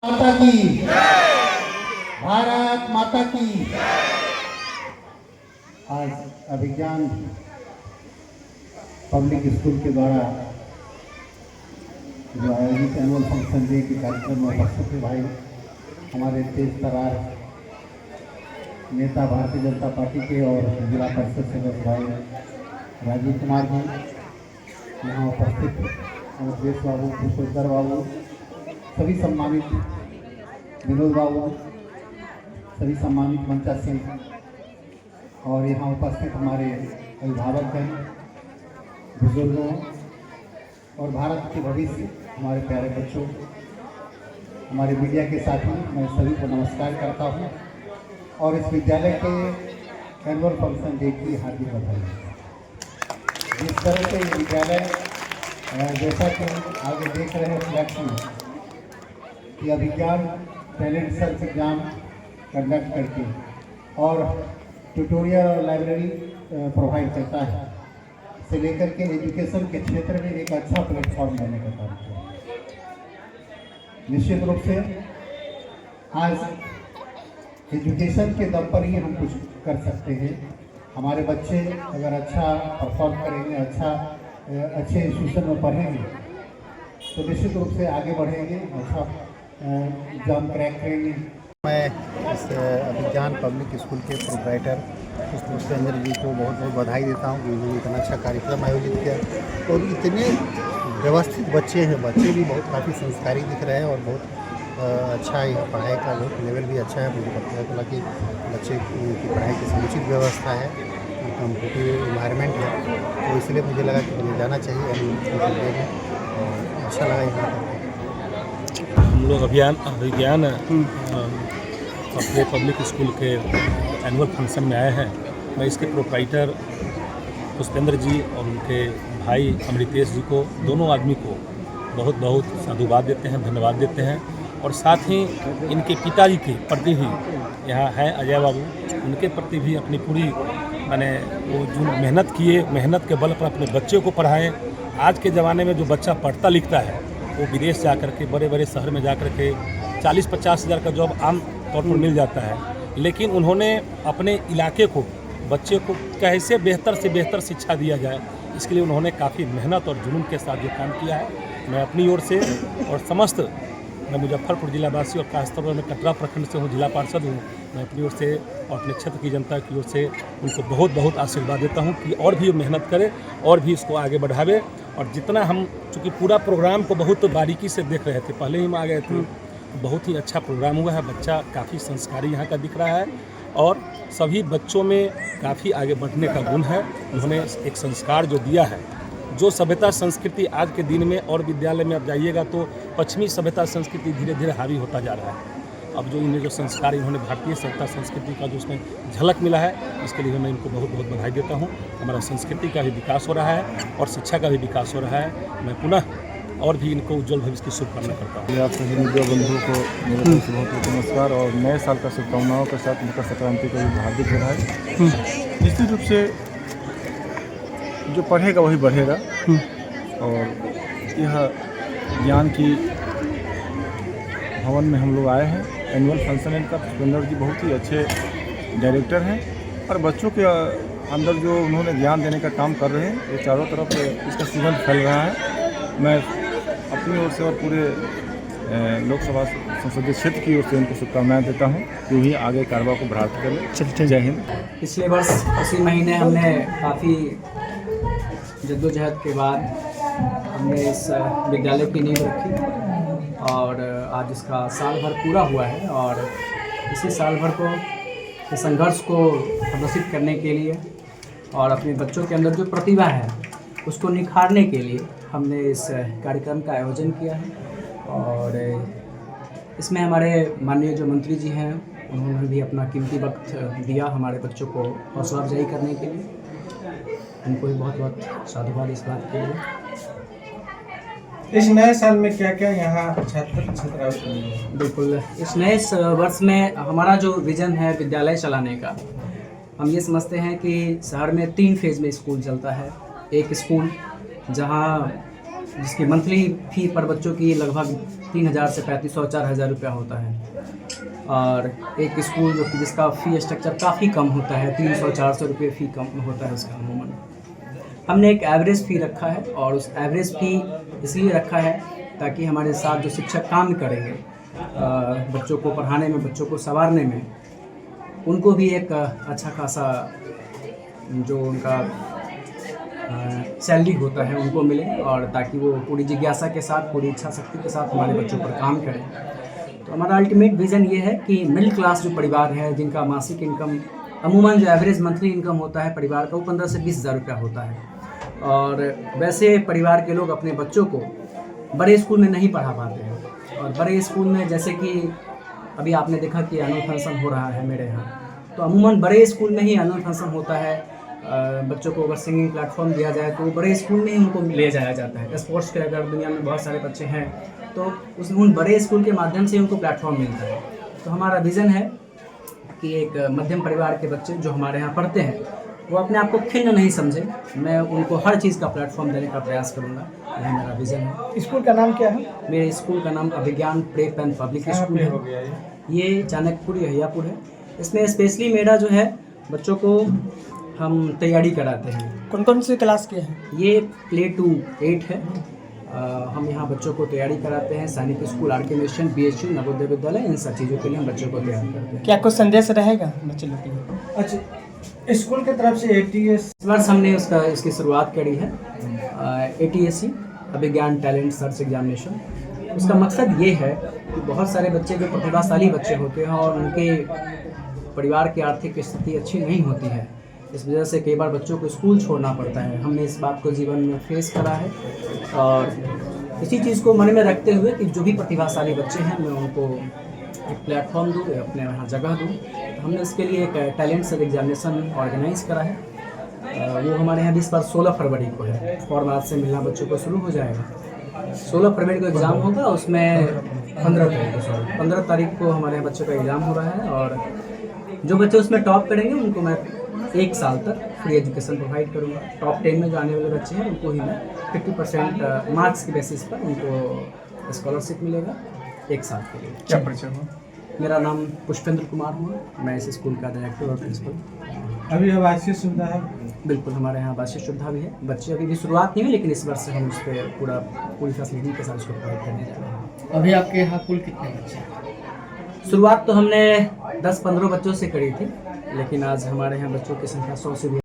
माता की, भारत माता की। आज अभिज्ञान पब्लिक स्कूल के द्वारा जो आयोजित एनुअल फंक्शन डे के कार्यक्रम में उपस्थित थे भाई हमारे तेज तरार नेता भारतीय जनता पार्टी के और जिला परिषद सदस्य भाई राजीव कुमार जी, यहाँ उपस्थित अमरदेश बाबू, पुष्पेंद्र बाबू, सभी सम्मानित विनोद बाबू, सभी सम्मानित मंचा सिंह और यहाँ उपस्थित हमारे अभिभावकगण, बुजुर्गों और भारत के भविष्य हमारे प्यारे बच्चों, हमारे मीडिया के साथी, मैं सभी को नमस्कार करता हूँ और इस विद्यालय के एनुअल फंक्शन डे की हार्दिक बधाई। जिस तरह से विद्यालय जैसा कि आगे देख रहे हैं फ्लैक्स में कि अभिज्ञान टैलेंट सर्च एग्जाम कंडक्ट करके और ट्यूटोरियल लाइब्रेरी प्रोवाइड करता है, से लेकर के एजुकेशन के क्षेत्र में एक अच्छा प्लेटफॉर्म देने का काम किया। निश्चित रूप से आज एजुकेशन के दम पर ही हम कुछ कर सकते हैं। हमारे बच्चे अगर अच्छा परफॉर्म करेंगे, अच्छे इंस्टीट्यूशन में पढ़ेंगे तो निश्चित रूप से आगे बढ़ेंगे, अच्छा एग्जाम क्रैक करेंगे। मैं इस अभिज्ञान पब्लिक स्कूल के प्रोप्राइटर पुष्पेंद्र जी को बहुत बहुत बधाई देता हूँ कि उन्होंने इतना अच्छा कार्यक्रम आयोजित किया और इतने व्यवस्थित बच्चे हैं। बच्चे भी बहुत काफ़ी संस्कारी दिख रहे हैं और बहुत अच्छा है, पढ़ाई का बहुत लेवल भी अच्छा है। मुझे पता चला कि बच्चे की पढ़ाई की समुचित व्यवस्था है, कम्पिटिटिव इन्वायरमेंट है, तो इसलिए मुझे लगा कि मुझे जाना चाहिए और अच्छा लगा यहाँ पर। हम लोग अभिज्ञान अपने पब्लिक स्कूल के एनुअल फंक्शन में आए हैं। मैं इसके प्रोप्राइटर पुष्पेंद्र जी और उनके भाई अमृतेश जी को, दोनों आदमी को बहुत बहुत साधुवाद देते हैं, धन्यवाद देते हैं। और साथ ही इनके पिताजी के प्रति भी यहाँ है अजय बाबू, उनके प्रति भी अपनी पूरी मैंने वो जो मेहनत किए, मेहनत के बल पर अपने बच्चे को पढ़ाएं। आज के ज़माने में जो बच्चा पढ़ता लिखता है वो विदेश जा कर के, बड़े बड़े शहर में जा कर के 40-50 हज़ार का जॉब आम तौर पर मिल जाता है, लेकिन उन्होंने अपने इलाके को, बच्चे को कैसे बेहतर से बेहतर शिक्षा दिया जाए, इसके लिए उन्होंने काफ़ी मेहनत और जुनून के साथ जो काम किया है। मैं अपनी ओर से और समस्त, मैं मुजफ्फरपुर जिलावासी और खासतौर पर मैं कटरा प्रखंड से हूँ, जिला पार्षद हूँ, मैं अपनी ओर से और अपने क्षेत्र की जनता की ओर से उनको बहुत बहुत आशीर्वाद देता हूँ कि और भी मेहनत करे और भी इसको आगे बढ़ावे। और जितना हम, चूँकि पूरा प्रोग्राम को बहुत बारीकी से देख रहे थे, पहले ही हम आ गए थे, बहुत ही अच्छा प्रोग्राम हुआ है। बच्चा काफ़ी संस्कारी यहाँ का दिख रहा है और सभी बच्चों में काफ़ी आगे बढ़ने का गुण है। उन्होंने एक संस्कार जो दिया है, जो सभ्यता संस्कृति आज के दिन में और विद्यालय में आप जाइएगा तो पश्चिमी सभ्यता संस्कृति धीरे धीरे हावी होता जा रहा है। अब जो इन्हें जो संस्कार इन्होंने भारतीय सभ्यता संस्कृति का जो उसमें झलक मिला है, इसके लिए मैं इनको बहुत बहुत बधाई देता हूँ। हमारा संस्कृति का भी विकास हो रहा है और शिक्षा का भी विकास हो रहा है। मैं पुनः और भी इनको उज्ज्वल भविष्य की शुभकामना करता हूँ। आप सभी मीडिया बंधुओं को मेरे तरफ से बहुत बहुत नमस्कार और नए साल का शुभकामनाओं के साथ मकर संक्रांति का भी हार्दिक बधाई। निश्चित रूप से जो पढ़ेगा वही बढ़ेगा और यह ज्ञान की भवन में हम लोग आए हैं। एनुअल फंक्शन इनका पुष्पेंद्र जी बहुत ही अच्छे डायरेक्टर हैं और बच्चों के अंदर जो उन्होंने ज्ञान देने का काम कर रहे हैं, ये चारों तरफ इसका सुगंध फैल रहा है। मैं अपनी ओर से और पूरे लोकसभा संसदीय क्षेत्र की ओर से उनको शुभकामनाएं देता हूं कि वही आगे कार्रवाई को बढ़ाते चलें। जय हिंद। पिछले वर्ष इसी महीने हमने काफ़ी जद्दोजहद के बाद हमने इस विद्यालय की नींव रखी और आज इसका साल भर पूरा हुआ है और इसी साल भर को इस संघर्ष को प्रदर्शित करने के लिए और अपने बच्चों के अंदर जो प्रतिभा है उसको निखारने के लिए हमने इस कार्यक्रम का आयोजन किया है। और इसमें हमारे माननीय जो मंत्री जी हैं उन्होंने भी अपना कीमती वक्त दिया हमारे बच्चों को हौसला अफजाई करने के लिए। उनको भी बहुत बहुत साधुवाद इस बात के लिए। इस नए साल में क्या क्या यहाँ छात्र छात्राओं के लिए? बिल्कुल, इस नए वर्ष में हमारा जो विज़न है विद्यालय चलाने का, हम ये समझते हैं कि शहर में 3 फेज़ में स्कूल चलता है। एक स्कूल जहाँ जिसकी मंथली फ़ी पर बच्चों की लगभग 3,000 से 3,500 4,000 रुपया होता है। और एक स्कूल जो कि जिसका फ़ी स्ट्रक्चर काफ़ी कम होता है, 300-400 रुपये फ़ी कम होता है उसका अमूमन। हमने एक एवरेज फ़ी रखा है और उस एवरेज फ़ी इसलिए रखा है ताकि हमारे साथ जो शिक्षक काम करेंगे बच्चों को पढ़ाने में, बच्चों को संवारने में, उनको भी एक अच्छा खासा जो उनका सैलरी होता है उनको मिले, और ताकि वो पूरी जिज्ञासा के साथ, पूरी इच्छा शक्ति के साथ हमारे बच्चों पर काम करें। तो हमारा अल्टीमेट विज़न ये है कि मिडिल क्लास जो परिवार है, जिनका मासिक इनकम अमूमन जो एवरेज मंथली इनकम होता है परिवार का, वो 15 से 20,000 रुपया होता है, और वैसे परिवार के लोग अपने बच्चों को बड़े स्कूल में नहीं पढ़ा पाते हैं। और बड़े स्कूल में जैसे कि अभी आपने देखा कि एनुअल फंक्शन हो रहा है मेरे यहाँ, तो अमूमन बड़े स्कूल में ही एनुअल फंक्शन होता है। बच्चों को अगर सिंगिंग प्लेटफॉर्म दिया जाए तो बड़े स्कूल में ही उनको ले जाया जाता है। स्पोर्ट्स के अगर दुनिया में बहुत सारे बच्चे हैं तो उन बड़े स्कूल के माध्यम से उनको प्लेटफॉर्म मिलता है। तो हमारा विज़न है कि एक मध्यम परिवार के बच्चे जो हमारे यहाँ पढ़ते हैं वो अपने आप को खिन्न नहीं समझे, मैं उनको हर चीज़ का प्लेटफॉर्म देने का प्रयास करूँगा, यही मेरा विज़न है। स्कूल का नाम क्या है? मेरे स्कूल का नाम अभिज्ञान प्रेप एंड पब्लिक स्कूल है। ये चाणक्यपुर अहियापुर है। इसमें स्पेशली मेरा जो है बच्चों को हम तैयारी कराते हैं। कौन कौन से क्लास के हैं? ये प्ले टू 8 है। हम यहाँ बच्चों को तैयारी कराते हैं। सैनिक स्कूल, आर के मिशन, BHU, नवोदय विद्यालय, इन सब चीज़ों के लिए हम बच्चों को तैयार करते हैं। क्या कुछ संदेश रहेगा बच्चे लोग के लिए? अच्छा, स्कूल की तरफ से ATS इस वर्ष हमने इसकी शुरुआत करी है। ATSC अभिज्ञान टैलेंट सर्च एग्जामिनेशन। उसका मकसद ये है कि बहुत सारे बच्चे जो प्रतिभाशाली बच्चे होते हैं और उनके परिवार की आर्थिक स्थिति अच्छी नहीं होती है, इस वजह से कई बार बच्चों को स्कूल छोड़ना पड़ता है। हमने इस बात को जीवन में फेस करा है, और इसी चीज़ को मन में रखते हुए कि जो भी प्रतिभाशाली बच्चे हैं मैं उनको एक प्लेटफॉर्म दूँ, अपने यहाँ जगह दूँ। तो हमने इसके लिए एक टैलेंट सर्च एग्जामिनेशन ऑर्गेनाइज करा है। वो हमारे यहाँ 16 फरवरी को है। फॉर्म आज से मिलना बच्चों को शुरू हो जाएगा। 16 फरवरी को एग्ज़ाम होगा, उसमें 15 तारीख को हमारे यहाँ बच्चों का एग्ज़ाम हो रहा है, और जो बच्चे उसमें टॉप करेंगे उनको मैं 1 साल तक फ्री एजुकेशन प्रोवाइड करूँगा। टॉप 10 में जो आने वाले बच्चे हैं उनको ही मैं 50% मार्क्स के बेसिस पर उनको स्कॉलरशिप मिलेगा 1 साल के लिए। क्या परिचय हुआ? मेरा नाम पुष्पेंद्र कुमार हुआ, मैं इस स्कूल का डायरेक्टर और प्रिंसिपल। अभी आवासीय सुविधा है? बिल्कुल, हमारे यहाँ आवासीय सुविधा भी है। बच्चे अभी भी शुरुआत नहीं हुई, लेकिन इस वर्ष से हम उस पर पूरी फैसिलिटी के साथ उसको प्रोवाइड करने जा रहे हैं। अभी आपके यहाँ कुल कितने बच्चे हैं? शुरुआत तो हमने 10-15 बच्चों से करी थी, लेकिन आज हमारे यहाँ बच्चों की संख्या 100 से भी